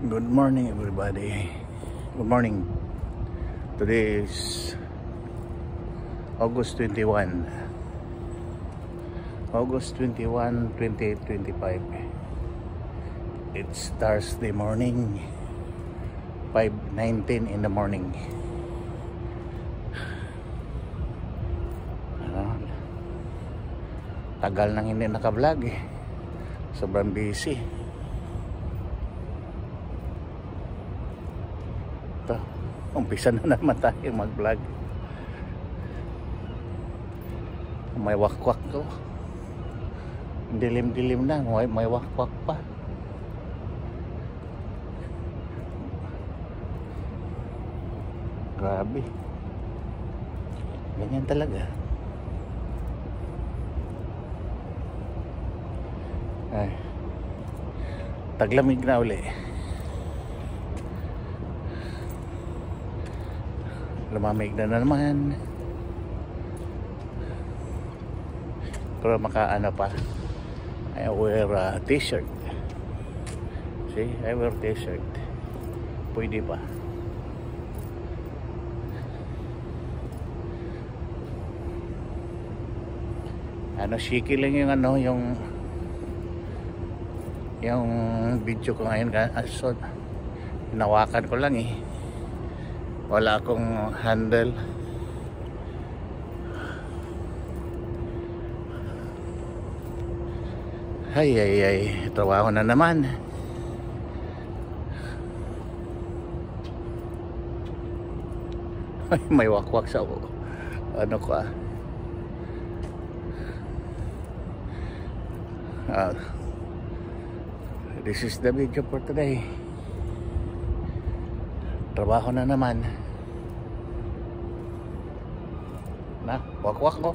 Good morning everybody. Good morning. Today is August 21. August 21, 2025. It's Thursday morning. 5:19 in the morning. Tagal nang hindi naka-vlog eh. Sobrang busy. Ito, umpisa na naman tayo mag-vlog. May wakwak ko. Dilim-dilim na, may wakwak pa. Grabe. Ganyan talaga. Ay, taglamig na uli. Lumamig na naman. Pero makaano pa. I wear a t-shirt. See, I wear t-shirt. Pwede pa. Ano, shaky lang yung ano, yung video ko ngayon. So, hinawakan ko lang eh. Wala akong handle. Ay, trabaho na naman. Ay, may wakwak sa ano ko ah. This is the video for today. Trabaho na naman. Na, wakwak ko.